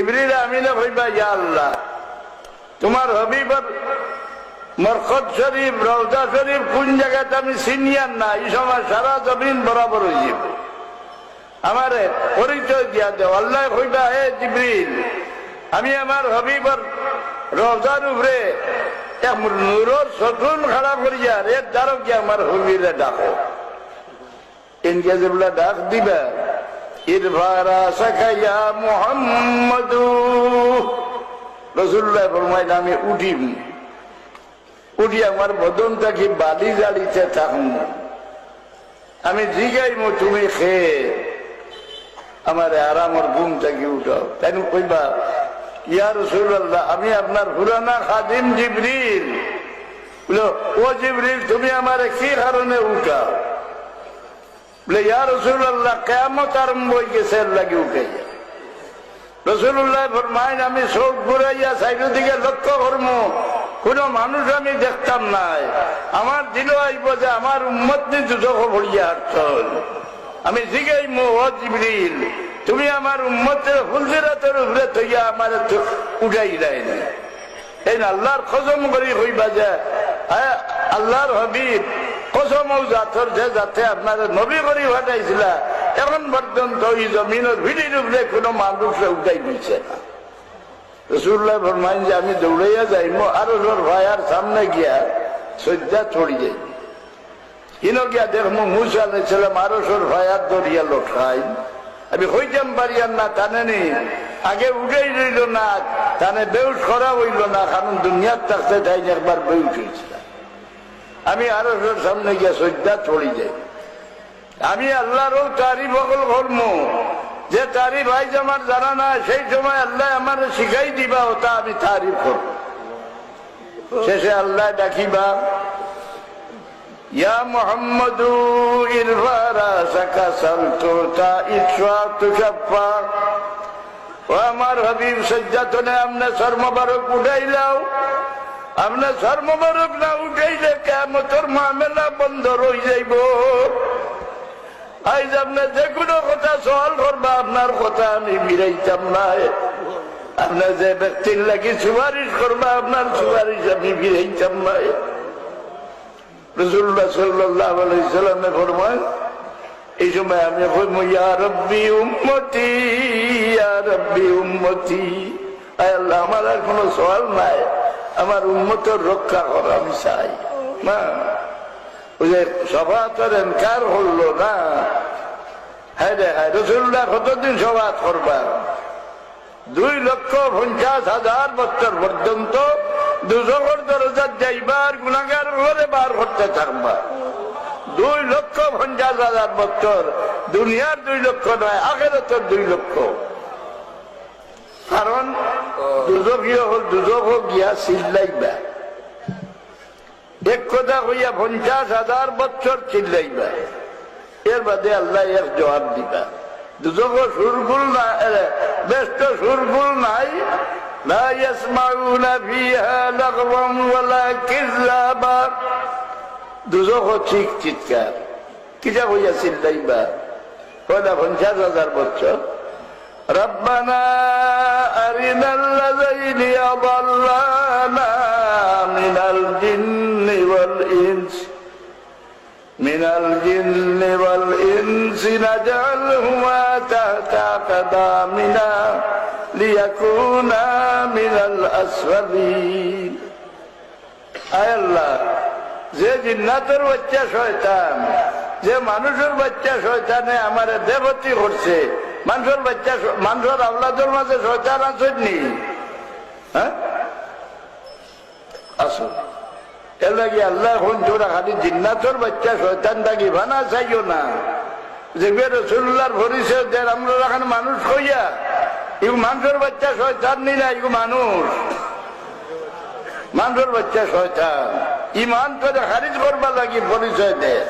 জিবরিল আমিনে কইবা ইয়া আল্লাহ তোমার হবিবর মরকত শরীফ রওজা শরীফ কোন জায়গাতে আমি সিনিয়র না, এই সময় সারা জমিন বরাবর হয়ে যাবে, আমারে পরিচয় দিয়া দেও। আল্লাহ কইবা হে জিবরিল আমি আমার হবিবর রওজার উপরে এক নূরের সতুন খাড়া করিয়া এর দ্বারা কি আমার হবিরে ডাকো। ইনকে যেগুলা ডাক দিবা ইরফারা সাকাইয়া মুহাম্মাদু, রাসূলুল্লাহ ফরমাইলেন আমি উঠি আমার বদনটা কি বালি জাড়িতে থাকুন, আমি জিগাইমু তুমি খেয়ে আমার আরামর ঘুম থেকে উঠাও। তাই কইবা ইয়া রাসূলুল্লাহ আমি আপনার পুরানা খাদিম জিবরিল। বলো ও জিবরিল তুমি আমার কি কারণে উঠাও? বলে ইয়া রাসূলুল্লাহ কিয়ামত আরম্ভ হয়ে গেছে লাগি উঠাইয়া। রাসূলুল্লাহ ফরমাইন আমি চোখ ঘুরাইয়া চারিদিকে লক্ষ্য করবো কোন মানুষ আমি দেখতাম নাই, আমার দিল আইব যে আমার উম্মত নি দুজখ ভরিয়া হাঁটছল। আমি জিগাইমু ও জিবরিল তুমি আমার উম্মতের হুলজিরাতের উপরে থইয়া আমার উঠাইলাই না। এই আল্লাহর কসম করি হইবা যে আল্লাহর হাবিব কসম জাতর যে যাতে আপনার নবী করি পাঠাইছিল এখন পর্যন্ত এই জমিনের ভিড়ির উপরে কোনো মানুষ উঠাই দিচ্ছে না। রাসূলুল্লাহ ফরমাইন যে আমি দৌড়াইয়া যাইমো আরো জোর ভাইয়ার সামনে গিয়া সজ্জা ছড়ি যাই, ইনো গিয়া দেখমু মুসা আলাইহিস সালাম আরো জোর ভাইয়ার দরিয়া লটকাই। আমি হইতাম পারিয়ার না টানে নি আগে উঠেই রইল না, টানে বেউস করা হইল না, কারণ দুনিয়ার থাকতে তাই একবার বেউস হয়েছিল। আমি আরো জোর সামনে গিয়া সজ্জা ছড়ি যাই। আমি আল্লাহরও তারিফ সকল করবো যে তারিফ আইজ আমার জানা না, সেই সময় আল্লাহ আমার শিখাই দিবা ওটা আমি তারিফ করব। শেষে আল্লাহ ডাকিবা ইয়া মুহাম্মাদু ইরফা রাসাকা সালতুতা ইতরা তুশাফা, ও আমার হাবিব সজ্জাতনে আমনে সর মোবারক উঠাইলাও, আমনে সর মোবারক না উঠাইলে কিয়ামতের মামলা বন্ধ রই যাইব। আইজ আপনি যে কোনো কথা সওয়াল করবা আপনার কথা আমি মিলাইতাম না, আপনার যে ব্যক্তির লাগি সুপারিশ করবা আপনার সুপারিশ আমি মিলাইতাম না। রাসূলুল্লাহ সাল্লাল্লাহু আলাইহি সাল্লামে ফরমান এই সময় আমি কইমু ইয়া রাব্বি উম্মতি ইয়া রাব্বি উম্মতি, আয় আল্লাহ আমার আর কোনো সওয়াল নাই, আমার উম্মতের রক্ষা করা আমি চাই না। ওই যে সভাতের এনকার হলো না, হ্যাঁ রে হ্যাঁ রাসূলুল্লাহ কতদিন সভাত করবা? 2,50,000 বছর পর্যন্ত দুজকের দরজাত যাইবার গুনাহগার ঘরে বার করতে থাকবা। 2,50,000 বছর, দুনিয়ার 2 লক্ষ নয়, আখিরাতের 2 লক্ষ। কারণ দুজক গিয়া চিল্লাইবা, এক কথা কইয়া 50,000 বছর চিল্লাইবা, এর বাদে আল্লাহ এক জবাব দিবা। দুজক সুরগুল না, ব্যস্ত সুরগুল নাই, লা ইয়াসমাউনা ফিহা লাগওয়ান ওয়ালা কিযাবা, দুজক চিৎকার কিটা কইয়া চিল্লাইবা কয়লা 50,000 বছর। রব্বানা আরিনাল্লাযাইনি আযাল্লানা মিনাল জিন্নি ওয়াল ইনস নাজআলহুমা তাহতা আকদামিনা লিয়াকুনা মিনাল আসফালিন। আয় আল্লাহ, যে জিন্নাতের বাচ্চা শয়তান, যে মানুষের বাচ্চা শয়তানে আমার দেবতী করছে, মানুষের বাচ্চা মানুষের আওলাদের মাঝে শয়তান আসেননি? হ্যাঁ আসো, এর লাগে আল্লাহ এখন তোরা খালি জিন্নাতের বাচ্চা শয়তান থাকি ভানা চাইও না। যে রাসূলুল্লাহর পরিচয় দেন আমরা এখন মানুষ কইয়া এগুলো মানুষের বাচ্চা শয়তান নি না, এগুলো মানুষের বাচ্চা শয়তান। ইমান করে খারিজ করবা লাগি পরিচয় দেয়।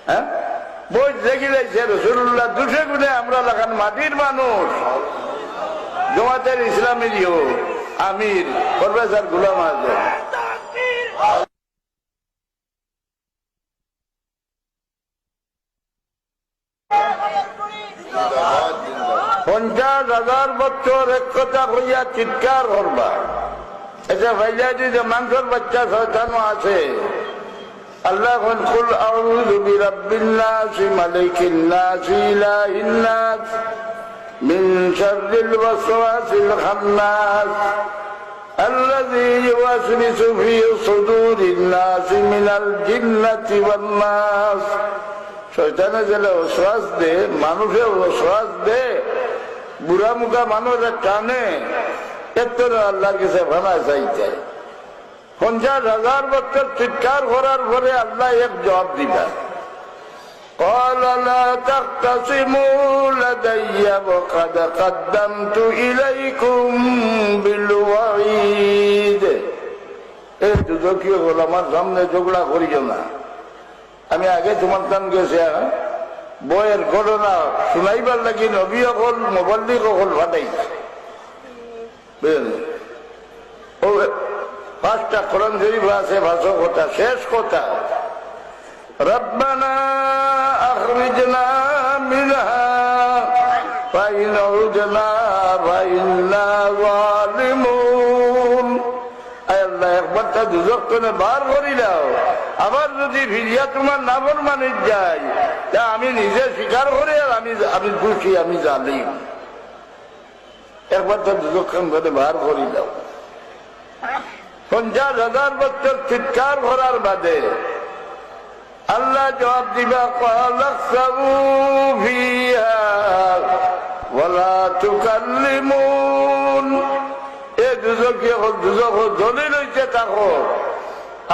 হ্যাঁ বই দেখি যাইছে রাসূলুল্লাহ 200 গুণে আমরা লাগান মাটির মানুষ। জামাতের ইসলামের আমির প্রফেসর গোলাম আযম 50,000 বছর বছর এক কথা হইয়া চিৎকার করবা। এটা ভাইয়া যে মাংসর বাচ্চা শয়তানও আছে। আল্লাহ কুল আউযু বিরাব্বিন নাস মালিকিন নাস ইলাহিন নাস মিন শাররিল ওয়াসওয়াসিল খান্নাস الذي يوسوس في صدور الناس من الجنة والناس। শয়তানে যেটা ওয়াসওয়াস দে, মানুষে ওয়াসওয়াস দে, বুড়া মুখা মানুষের টানে, এত আল্লাহর কাছে ভানা চাইতে 50,000 বছর চিৎকার করার পরে আল্লাহ এক জবাব দিবা। قال لا تختصموا لدي وقد قدمت إليكم بالوعيد। এই দুজকীয় হল আমার সামনে ঝগড়া করিও না। আমি আগে তোমার কান গেছে বইয়ের ঘটনা শুনাইবার লাগি নবী হল মুবাল্লিগ হল ফাটাইছে। বুঝলেন? ও 5টা কোরআন শরীফ আছে, ভাষা কথা, শেষ কথা ربنا أخرجنا منها فإن عدنا فإنا ظالمون। আল্লাহ একবার তা দুজক করে বার করি দাও, আবার যদি ফিরিয়া তোমার নাফরমানি যাই তা আমি নিজে স্বীকার করে আর আমি খুশি, আমি জালিম। একবার তা দুজক করে বার করি দাও। 50,000 বছর চিৎকার করার বাদে আল্লাহ জবাব দিবা ক্বালাকসাবু ফিহা ওয়ালা তুকাল্লিমুন। এ দুজকে দুজক দলিল হইতে থাকো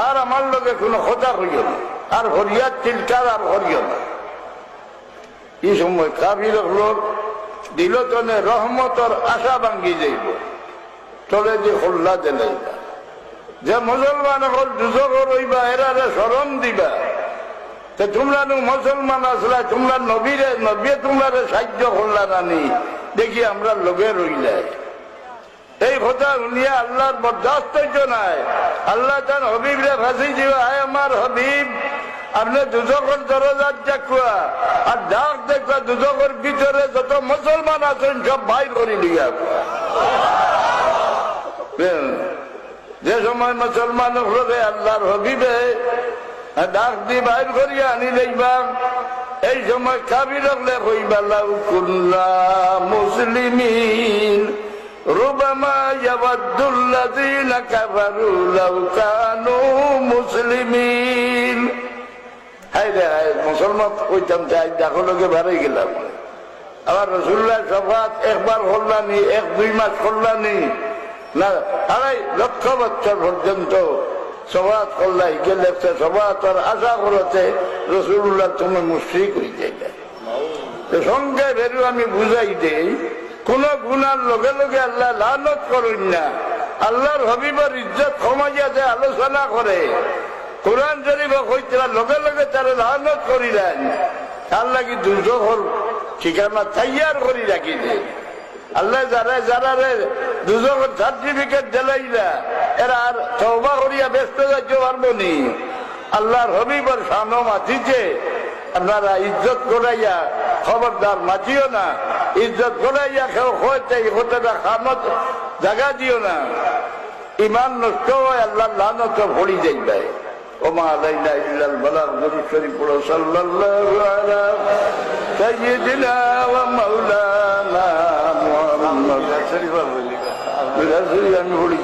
আর আমার লগে কোনো কথা হইও না, আর হরিয়ার চিৎকার আর হরিও না। এই সময় কাফির লোক দিল তনে রহমতর আশা ভাঙ্গি যাইব, চলে যে হল্লা দিলাইবা। যে মুসলমান হল দুজক রইবা, এরারে শরণ দিবা। তোমরা মুসলমান আসলা, তোমরা নবীরে তোমরা সাহায্য করলা নানি, দেখি আমরা লোকে রইলাই। এই কথা শুনিয়া আল্লাহর বরদাস্ত নাই। আল্লাহ তার হবিবরে ফাঁসি দিবা, আয় আমার হবিব আপনি দুজকের দরজার দেখুয়া আর ডাক দেখবা, দুজকের ভিতরে যত মুসলমান আছেন সব বাইর করে দিয়া। যে সময় মুসলমান হলে আল্লাহর হবিবে ডাক দি বাইর করিয়া আনি দেখবা, এই সময় কাবির হলে হইবা লাউ কুল্লা মুসলিমিন রুবামা ইয়াওয়াদ্দুল্লাযীনা কাফারু লাউ কানু মুসলিমিন। হায় রে হায়, মুসলমান কইতাম চাই দেখো লোকে বাড়াই গেলাম। আবার রাসূলুল্লাহ শফাত একবার করলানি, 1-2 মাস করলানি না, 2.5 লক্ষ বছর পর্যন্ত সবাত করলাই গেলে সবাতর আশা করতে রাসূলুল্লাহ তুমি মুশরিক হয়ে যাইবে। সঙ্গে বেরু আমি বুঝাই দেই, কোন গুনার লগে লগে আল্লাহ লানত করেন না। আল্লাহর হবিবের ইজ্জত কমাইয়া যে আলোচনা করে, কোরআন শরীফ হইতে লগে লগে তারা লানত করিলেন, তার লাগি দুজোহর ঠিকানা তৈয়ার করি রাখি দে। আল্লাহ যারা দুজোহর সার্টিফিকেট দিলাইলা এরা আর তওবা করিয়া ব্যস্ত যাইতে পারবো নি। আল্লাহর হবিবের সামনে মাতিছে, আপনারা ইজ্জত করাইয়া খবরদার মাতিও না, ইজ্জত করাইয়া কেউ হইতে হোটেলা খামত জায়গা দিও না। ইমান নষ্ট হয়, আল্লাহ লানত ভরি যাইবে। ওমা আলাইনা ইল্লাল বালাগ। দরুদ শরীফ পড়ো সাল্লাল্লাহু আলা সাইয়্যিদিনা ওয়া মাওলানা মুহাম্মদ। আমি বলি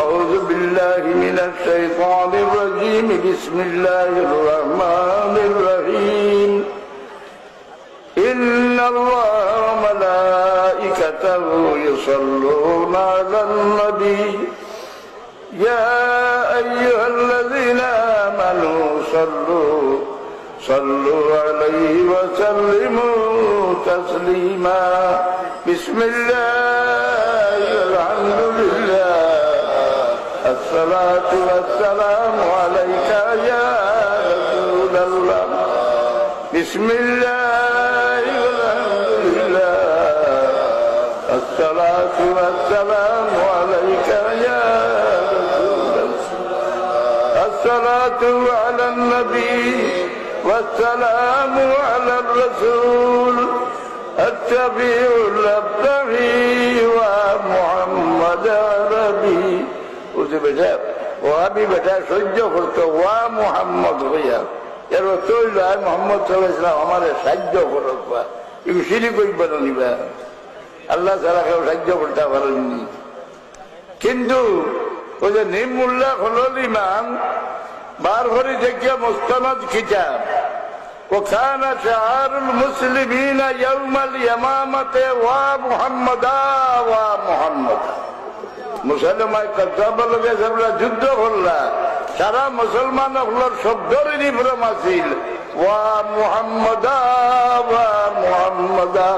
أعوذ بالله من الشيطان الرجيم بسم الله الرحمن الرحيم إن الله وملائكته يصلون على النبي يا أيها الذين آمنوا صلوا عليه وسلموا تسليما بسم الله الحمد لله الصلاة والسلام عليك يا رسول الله بسم الله والحمد لله الصلاة والسلام عليك يا رسول الله الصلاة على النبي والسلام على الرسول ওয়াত্তাবিউল আবতাহি ওয়া মুহাম্মাদ আরবি। বুঝতে পেরেছ? ওয়াহাবি বেটা সহ্য করতো ওয়া মুহাম্মদ হইয়া, এর অর্থ হইল মোহাম্মদ সাল্লাল্লাহু আলাইহি ওয়াসাল্লাম আমারে সাহায্য করবা। এগুলো শিরিক কইবা না নিবা, আল্লাহ ছাড়া কেউ সাহায্য করতে পারেননি। কিন্তু ওই যে নিমুল্লাহ হলল ইমাম বার করে দেখিয়া মুস্তানাদ কিতাব وكان شعار المسلمين يوم اليمامة ومحمدا ومحمدا। মুসলমায় কর্তব্য লোকে সবরা যুদ্ধ করলা, সারা মুসলমান হলার শব্দের ভ্রম আছিল ওয়া মুহাম্মাদা ওয়া মুহাম্মাদা।